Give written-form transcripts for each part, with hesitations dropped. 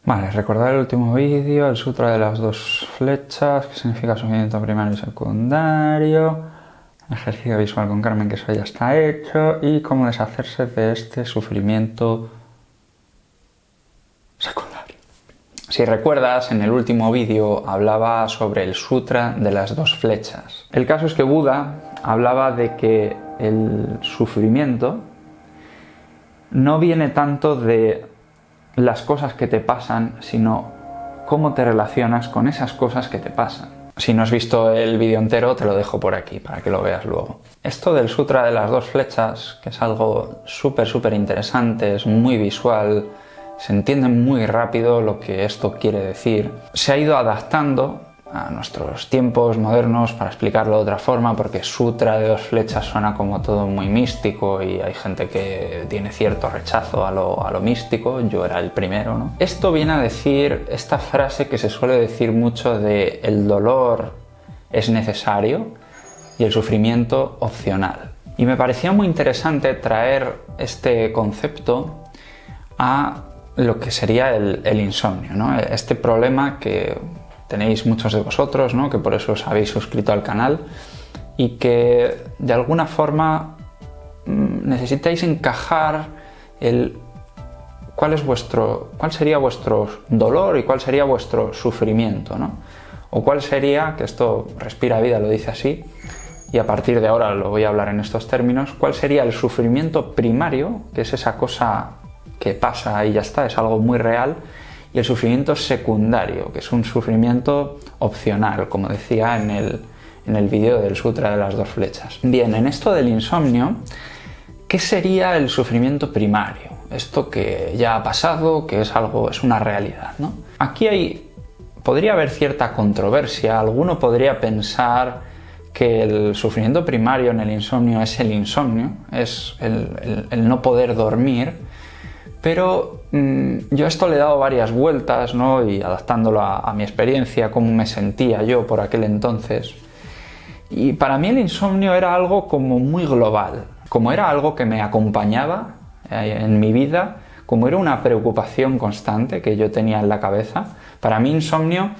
Vale, recordar el último vídeo, el sutra de las dos flechas, que significa sufrimiento primario y secundario, ejercicio visual con Carmen, que eso ya está hecho, y cómo deshacerse de este sufrimiento secundario. Si recuerdas, en el último vídeo hablaba sobre el sutra de las dos flechas. El caso es que Buda hablaba de que el sufrimiento no viene tanto de las cosas que te pasan, sino cómo te relacionas con esas cosas que te pasan. Si no has visto el vídeo entero, te lo dejo por aquí para que lo veas luego. Esto del sutra de las dos flechas, que es algo súper interesante, es muy visual, se entiende muy rápido lo que esto quiere decir. Se ha ido adaptando a nuestros tiempos modernos para explicarlo de otra forma, porque sutra de dos flechas suena como todo muy místico y hay gente que tiene cierto rechazo a lo místico. Yo era el primero, ¿no? Esto viene a decir esta frase que se suele decir mucho de el dolor es necesario y el sufrimiento opcional. Y me parecía muy interesante traer este concepto a lo que sería el insomnio, ¿no? Este problema que tenéis muchos de vosotros, ¿no? Que por eso os habéis suscrito al canal y que de alguna forma necesitáis encajar cuál sería vuestro dolor y cuál sería vuestro sufrimiento, ¿no? O cuál sería, que esto Respira Vida lo dice así, y a partir de ahora lo voy a hablar en estos términos, cuál sería el sufrimiento primario, que es esa cosa que pasa y ya está, es algo muy real, y el sufrimiento secundario, que es un sufrimiento opcional, como decía en el vídeo del sutra de las dos flechas. Bien, en esto del insomnio, ¿qué sería el sufrimiento primario? Esto que ya ha pasado, que es una realidad, ¿no? Aquí podría haber cierta controversia. Alguno podría pensar que el sufrimiento primario en el insomnio es el insomnio, es el no poder dormir. Pero yo a esto le he dado varias vueltas, ¿no? Y adaptándolo a mi experiencia, cómo me sentía yo por aquel entonces. Y para mí el insomnio era algo como muy global, como era algo que me acompañaba en mi vida, como era una preocupación constante que yo tenía en la cabeza. Para mí insomnio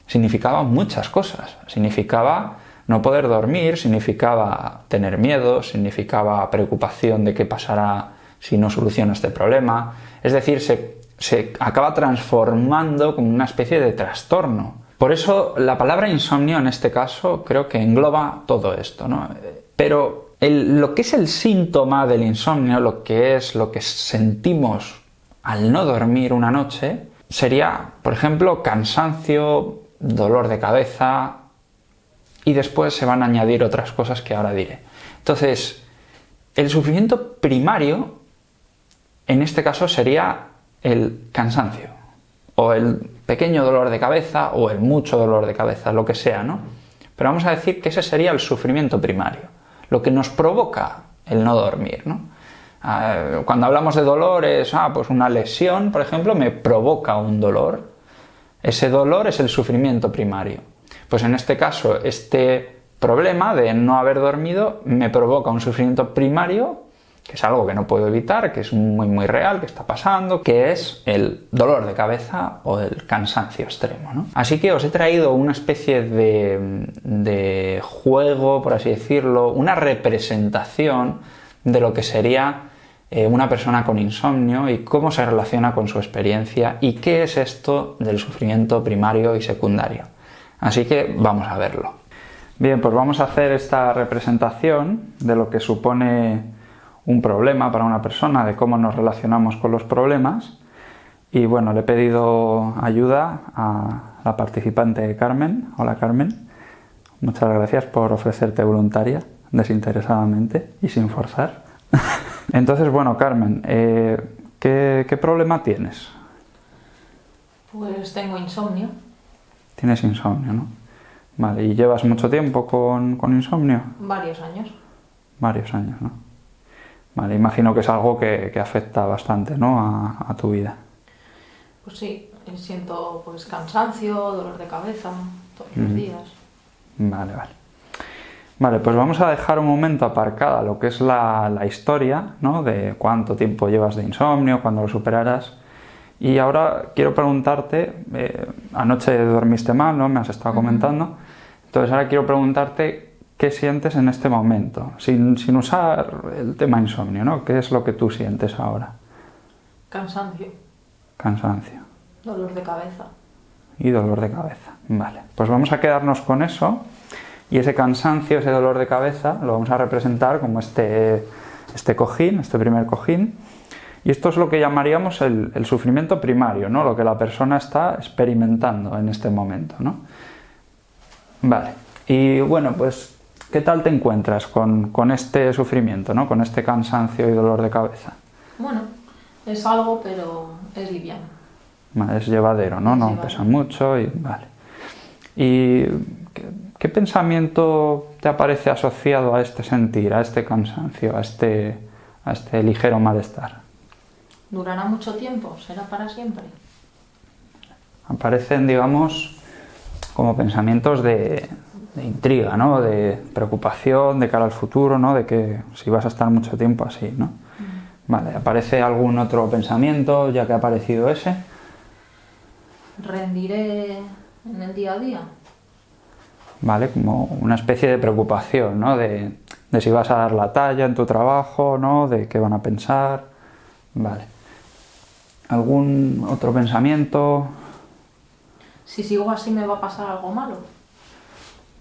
significaba muchas cosas. Significaba no poder dormir, significaba tener miedo, significaba preocupación de qué pasará si no soluciono este problema. Es decir, se acaba transformando como una especie de trastorno. Por eso la palabra insomnio en este caso creo que engloba todo esto, ¿no? Pero lo que es el síntoma del insomnio, lo que sentimos al no dormir una noche, sería, por ejemplo, cansancio, dolor de cabeza, y después se van a añadir otras cosas que ahora diré. Entonces, el sufrimiento primario en este caso sería el cansancio, o el pequeño dolor de cabeza, o el mucho dolor de cabeza, lo que sea, ¿no? Pero vamos a decir que ese sería el sufrimiento primario, lo que nos provoca el no dormir, ¿no? Cuando hablamos de dolor pues una lesión, por ejemplo, me provoca un dolor. Ese dolor es el sufrimiento primario. Pues en este caso, este problema de no haber dormido me provoca un sufrimiento primario, que es algo que no puedo evitar, que es muy real, que está pasando, que es el dolor de cabeza o el cansancio extremo, ¿no? Así que os he traído una especie de juego, por así decirlo, una representación de lo que sería una persona con insomnio y cómo se relaciona con su experiencia y qué es esto del sufrimiento primario y secundario. Así que vamos a verlo. Bien, pues vamos a hacer esta representación de lo que supone un problema para una persona, de cómo nos relacionamos con los problemas. Y bueno, le he pedido ayuda a la participante Carmen. Hola Carmen, muchas gracias por ofrecerte voluntaria desinteresadamente y sin forzar. Entonces, bueno, Carmen, ¿qué problema tienes? Pues tengo insomnio. Tienes insomnio, ¿no? Vale, ¿y llevas mucho tiempo con insomnio? Varios años. Varios años, ¿no? Vale, imagino que es algo que afecta bastante, ¿no? a tu vida. Pues sí, siento pues cansancio, dolor de cabeza todos los días. Vale. Vale, pues vamos a dejar un momento aparcada lo que es la historia, ¿no? De cuánto tiempo llevas de insomnio, cuándo lo superarás. Y ahora quiero preguntarte, anoche dormiste mal, ¿no? Me has estado comentando. Entonces ahora quiero preguntarte qué sientes en este momento, sin usar el tema insomnio, ¿no? ¿Qué es lo que tú sientes ahora? Cansancio. Cansancio. Dolor de cabeza. Y dolor de cabeza. Vale, pues vamos a quedarnos con eso. Y ese cansancio, ese dolor de cabeza, lo vamos a representar como este cojín, este primer cojín. Y esto es lo que llamaríamos el sufrimiento primario, ¿no? Lo que la persona está experimentando en este momento, ¿no? Vale. Y bueno, pues, ¿qué tal te encuentras con este sufrimiento, ¿no? Con este cansancio y dolor de cabeza? Bueno, es algo, pero es liviano. Vale, es llevadero, ¿no? No pesa mucho y vale. ¿Y qué pensamiento te aparece asociado a este sentir, a este cansancio, a este ligero malestar? ¿Durará mucho tiempo? ¿Será para siempre? Aparecen, digamos, como pensamientos de intriga, ¿no? De preocupación de cara al futuro, ¿no? De que si vas a estar mucho tiempo así, ¿no? Vale, ¿aparece algún otro pensamiento ya que ha aparecido ese? ¿Rendiré en el día a día? Vale, como una especie de preocupación, ¿no? De si vas a dar la talla en tu trabajo, ¿no? De qué van a pensar. Vale. ¿Algún otro pensamiento? Si sigo así, ¿me va a pasar algo malo?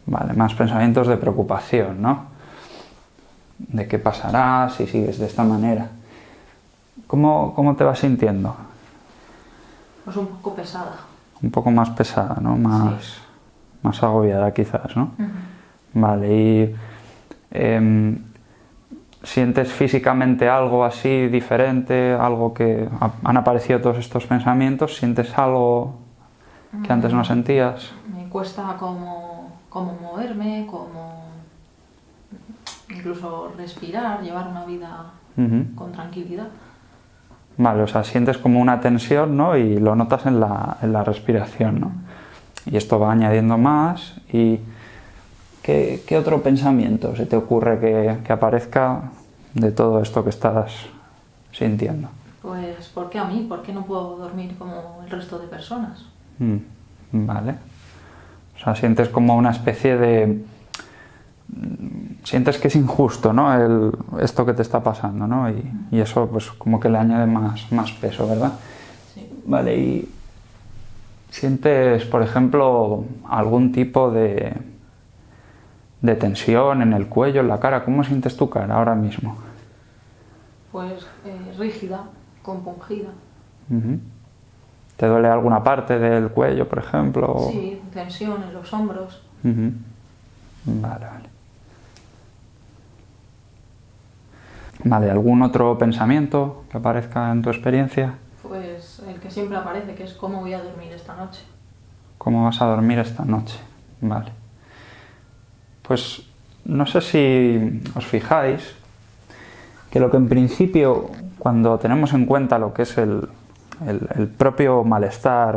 Vale, más pensamientos de preocupación, ¿no? De qué pasará si sigues de esta manera. ¿Cómo te vas sintiendo? Pues un poco pesada. Un poco más pesada, ¿no? Más agobiada quizás, ¿no? Vale, y ¿sientes físicamente algo así diferente? Algo que han aparecido todos estos pensamientos. ¿Sientes algo que antes no sentías? Me cuesta como moverme, como incluso respirar, llevar una vida con tranquilidad. Vale, o sea, sientes como una tensión, ¿no? Y lo notas en la respiración, ¿no? Y esto va añadiendo más. ¿Y qué otro pensamiento se te ocurre que aparezca de todo esto que estás sintiendo? Pues, ¿por qué a mí? ¿Por qué no puedo dormir como el resto de personas? Vale. O sea, sientes como una especie de... Sientes que es injusto, ¿no? Esto que te está pasando, ¿no? Y eso pues como que le añade más peso, ¿verdad? Sí. Vale, y ¿sientes, por ejemplo, algún tipo de tensión en el cuello, en la cara? ¿Cómo sientes tu cara ahora mismo? Pues rígida, compungida. ¿Te duele alguna parte del cuello, por ejemplo? Sí, tensión en los hombros. Vale. Vale, ¿algún otro pensamiento que aparezca en tu experiencia? Pues el que siempre aparece, que es cómo voy a dormir esta noche. ¿Cómo vas a dormir esta noche? Vale. Pues no sé si os fijáis que lo que en principio, cuando tenemos en cuenta lo que es el propio malestar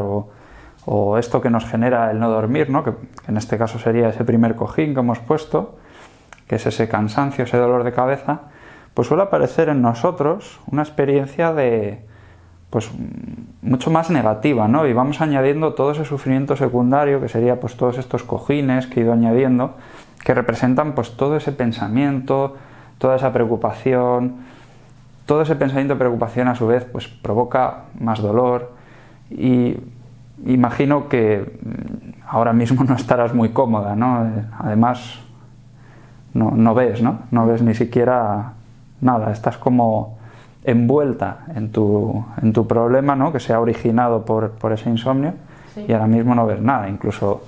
o esto que nos genera el no dormir, ¿no? Que en este caso sería ese primer cojín que hemos puesto, que es ese cansancio, ese dolor de cabeza, pues suele aparecer en nosotros una experiencia pues mucho más negativa, ¿no? Y vamos añadiendo todo ese sufrimiento secundario, que sería pues todos estos cojines que he ido añadiendo, que representan pues todo ese pensamiento, toda esa preocupación. Todo ese pensamiento de preocupación a su vez pues provoca más dolor, y imagino que ahora mismo no estarás muy cómoda, ¿no? Además no ves, ¿no? No ves ni siquiera nada, estás como envuelta en tu problema, ¿no? Que se ha originado por ese insomnio. Sí. Y ahora mismo no ves nada, incluso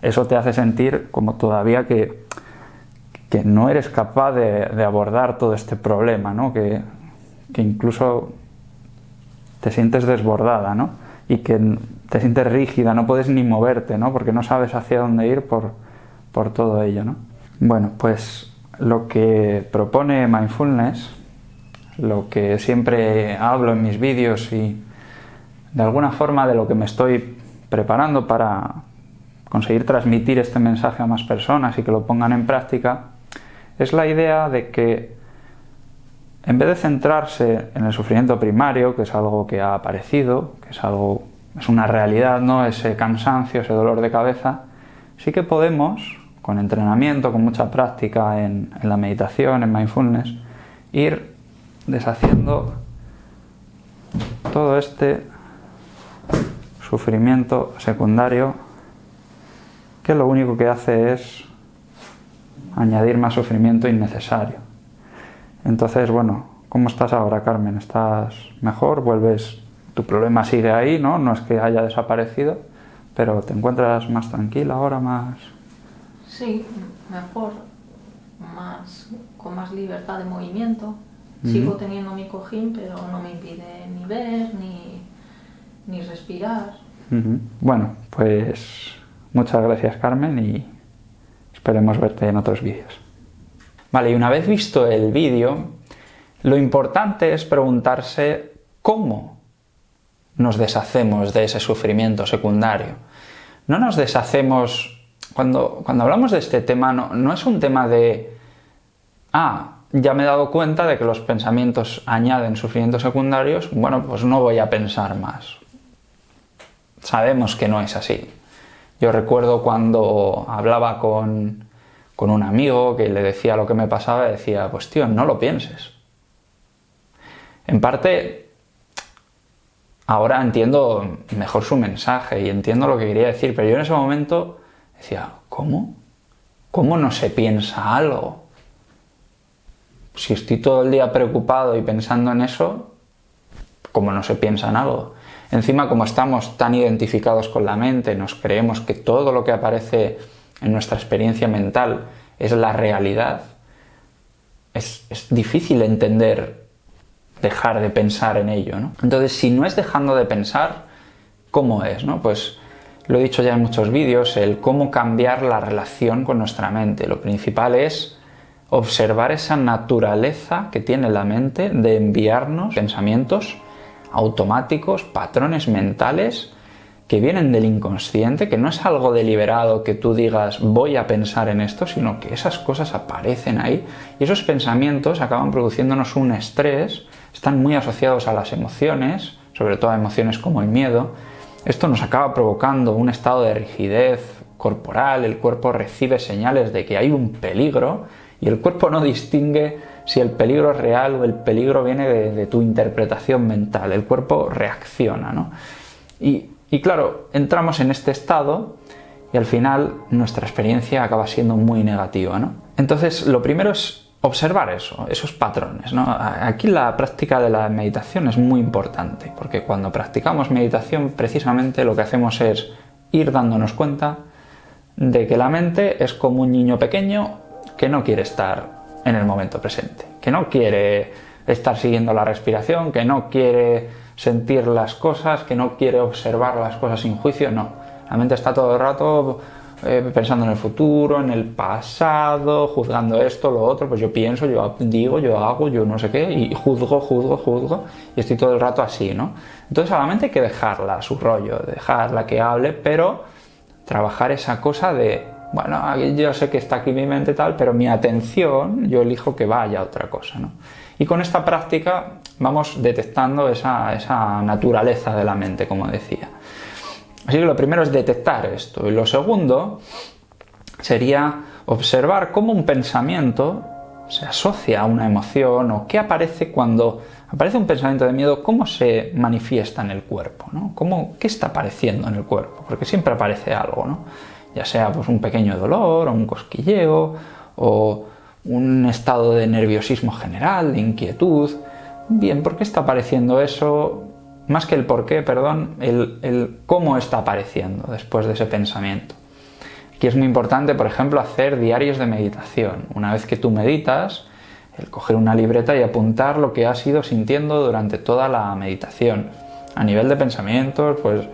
eso te hace sentir como todavía que no eres capaz de abordar todo este problema, ¿no? Que incluso te sientes desbordada, ¿no? Y que te sientes rígida, no puedes ni moverte, ¿no? Porque no sabes hacia dónde ir por todo ello, ¿no? Bueno, pues lo que propone Mindfulness, lo que siempre hablo en mis vídeos y de alguna forma de lo que me estoy preparando para conseguir transmitir este mensaje a más personas y que lo pongan en práctica, es la idea de que en vez de centrarse en el sufrimiento primario, que es algo que ha aparecido, que es una realidad, ¿no? Ese cansancio, ese dolor de cabeza, sí que podemos, con entrenamiento, con mucha práctica en la meditación, en mindfulness, ir deshaciendo todo este sufrimiento secundario que lo único que hace es añadir más sufrimiento innecesario. Entonces, bueno, ¿cómo estás ahora, Carmen? ¿Estás mejor? ¿Vuelves? Tu problema sigue ahí, ¿no? No es que haya desaparecido, pero ¿te encuentras más tranquila ahora, más...? Sí, mejor, con más libertad de movimiento. Sigo teniendo mi cojín, pero no me impide ni ver, ni respirar. Bueno, pues muchas gracias, Carmen, y esperemos verte en otros vídeos. Vale, y una vez visto el vídeo, lo importante es preguntarse cómo nos deshacemos de ese sufrimiento secundario. No nos deshacemos... Cuando hablamos de este tema, no es un tema de... ya me he dado cuenta de que los pensamientos añaden sufrimientos secundarios, bueno, pues no voy a pensar más. Sabemos que no es así. Yo recuerdo cuando hablaba con un amigo que le decía lo que me pasaba, decía, pues tío, no lo pienses. En parte, ahora entiendo mejor su mensaje y entiendo lo que quería decir, pero yo en ese momento decía, ¿cómo? ¿Cómo no se piensa algo? Si estoy todo el día preocupado y pensando en eso, ¿cómo no se piensa en algo? Encima, como estamos tan identificados con la mente, nos creemos que todo lo que aparece en nuestra experiencia mental es la realidad, es difícil dejar de pensar en ello, ¿no? Entonces, si no es dejando de pensar, ¿cómo es, no? Pues lo he dicho ya en muchos vídeos, el cómo cambiar la relación con nuestra mente. Lo principal es observar esa naturaleza que tiene la mente de enviarnos pensamientos automáticos, patrones mentales que vienen del inconsciente, que no es algo deliberado que tú digas voy a pensar en esto, sino que esas cosas aparecen ahí y esos pensamientos acaban produciéndonos un estrés, están muy asociados a las emociones, sobre todo a emociones como el miedo. Esto nos acaba provocando un estado de rigidez corporal, el cuerpo recibe señales de que hay un peligro y el cuerpo no distingue si el peligro es real o el peligro viene de tu interpretación mental. El cuerpo reacciona, ¿no? Y claro, entramos en este estado y al final nuestra experiencia acaba siendo muy negativa, ¿no? Entonces, lo primero es observar esos patrones, ¿no? Aquí la práctica de la meditación es muy importante, porque cuando practicamos meditación, precisamente lo que hacemos es ir dándonos cuenta de que la mente es como un niño pequeño que no quiere estar en el momento presente, que no quiere estar siguiendo la respiración, que no quiere sentir las cosas, que no quiere observar las cosas sin juicio, no. La mente está todo el rato pensando en el futuro, en el pasado, juzgando esto, lo otro, pues yo pienso, yo digo, yo hago, yo no sé qué, y juzgo, y estoy todo el rato así, ¿no? Entonces a la mente hay que dejarla a su rollo, dejarla que hable, pero trabajar esa cosa de, bueno, yo sé que está aquí mi mente tal, pero mi atención, yo elijo que vaya a otra cosa, ¿no? Y con esta práctica vamos detectando esa naturaleza de la mente, como decía. Así que lo primero es detectar esto. Y lo segundo sería observar cómo un pensamiento se asocia a una emoción o qué aparece cuando aparece un pensamiento de miedo, cómo se manifiesta en el cuerpo, ¿no? ¿Qué está apareciendo en el cuerpo? Porque siempre aparece algo, ¿no? Ya sea pues, un pequeño dolor o un cosquilleo o un estado de nerviosismo general, de inquietud. Bien, ¿por qué está apareciendo eso? Más que el por qué, perdón, el cómo está apareciendo después de ese pensamiento. Aquí es muy importante, por ejemplo, hacer diarios de meditación. Una vez que tú meditas, el coger una libreta y apuntar lo que has ido sintiendo durante toda la meditación. A nivel de pensamientos, pues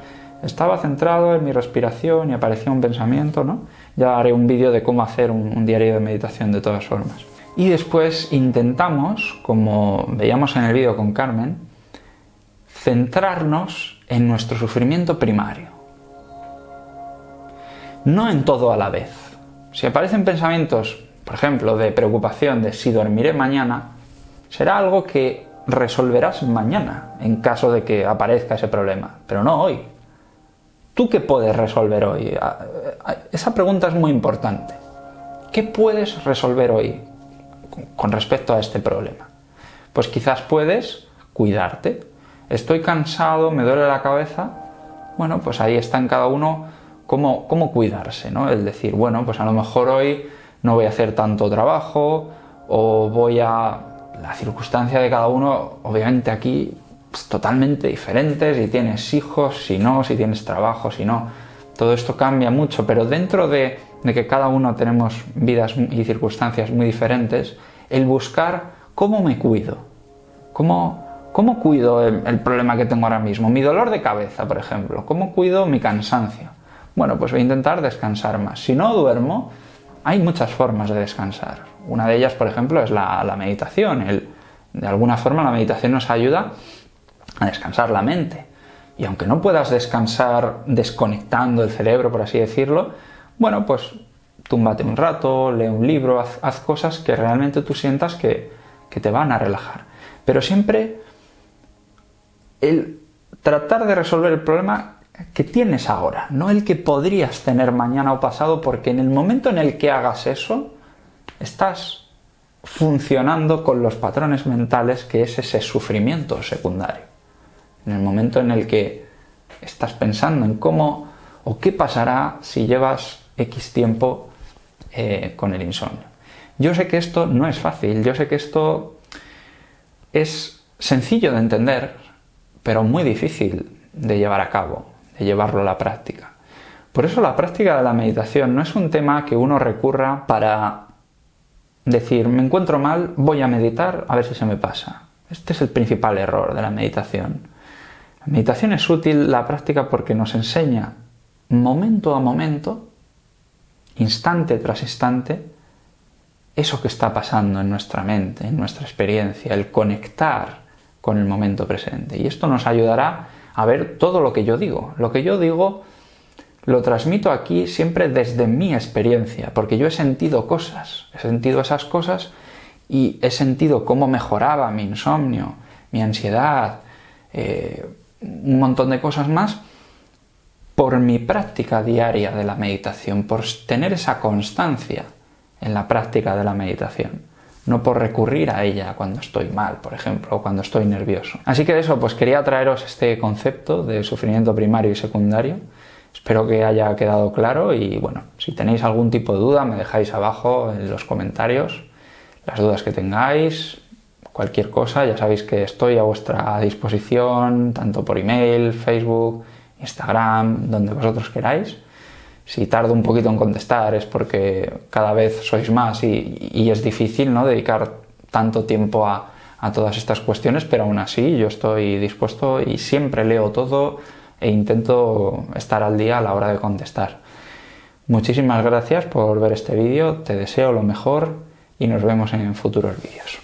estaba centrado en mi respiración y aparecía un pensamiento, ¿no? Ya haré un vídeo de cómo hacer un diario de meditación de todas formas. Y después intentamos, como veíamos en el vídeo con Carmen, centrarnos en nuestro sufrimiento primario. No en todo a la vez. Si aparecen pensamientos, por ejemplo, de preocupación de si dormiré mañana, será algo que resolverás mañana, en caso de que aparezca ese problema, pero no hoy. ¿Tú qué puedes resolver hoy? Esa pregunta es muy importante. ¿Qué puedes resolver hoy con respecto a este problema? Pues quizás puedes cuidarte. Estoy cansado, me duele la cabeza. Bueno, pues ahí está en cada uno cómo cuidarse, ¿no? El decir, bueno, pues a lo mejor hoy no voy a hacer tanto trabajo o voy a... La circunstancia de cada uno, obviamente aquí, es totalmente diferente. Si tienes hijos, si no, si tienes trabajo, si no. Todo esto cambia mucho, pero dentro de que cada uno tenemos vidas y circunstancias muy diferentes, el buscar cómo me cuido, cómo cuido el problema que tengo ahora mismo, mi dolor de cabeza, por ejemplo, cómo cuido mi cansancio. Bueno, pues voy a intentar descansar más. Si no duermo, hay muchas formas de descansar. Una de ellas, por ejemplo, es la meditación. De alguna forma la meditación nos ayuda a descansar la mente. Y aunque no puedas descansar desconectando el cerebro, por así decirlo, bueno, pues túmbate un rato, lee un libro, haz cosas que realmente tú sientas que te van a relajar. Pero siempre el tratar de resolver el problema que tienes ahora, no el que podrías tener mañana o pasado, porque en el momento en el que hagas eso, estás funcionando con los patrones mentales que es ese sufrimiento secundario. En el momento en el que estás pensando en cómo o qué pasará si llevas X tiempo con el insomnio. Yo sé que esto no es fácil, yo sé que esto es sencillo de entender, pero muy difícil de llevar a cabo, de llevarlo a la práctica. Por eso la práctica de la meditación no es un tema que uno recurra para decir, me encuentro mal, voy a meditar a ver si se me pasa. Este es el principal error de la meditación. La meditación es útil, la práctica, porque nos enseña momento a momento, instante tras instante, eso que está pasando en nuestra mente, en nuestra experiencia, el conectar con el momento presente. Y esto nos ayudará a ver todo lo que yo digo. Lo que yo digo lo transmito aquí siempre desde mi experiencia, porque yo he sentido cosas, he sentido esas cosas y he sentido cómo mejoraba mi insomnio, mi ansiedad, un montón de cosas más, por mi práctica diaria de la meditación, por tener esa constancia en la práctica de la meditación, no por recurrir a ella cuando estoy mal, por ejemplo, o cuando estoy nervioso. Así que de eso, pues quería traeros este concepto de sufrimiento primario y secundario. Espero que haya quedado claro y bueno, si tenéis algún tipo de duda me dejáis abajo en los comentarios las dudas que tengáis, cualquier cosa, ya sabéis que estoy a vuestra disposición, tanto por email, Facebook, Instagram, donde vosotros queráis. Si tardo un poquito en contestar es porque cada vez sois más y es difícil, ¿no?, dedicar tanto tiempo a todas estas cuestiones, pero aún así yo estoy dispuesto y siempre leo todo e intento estar al día a la hora de contestar. Muchísimas gracias por ver este vídeo, te deseo lo mejor y nos vemos en futuros vídeos.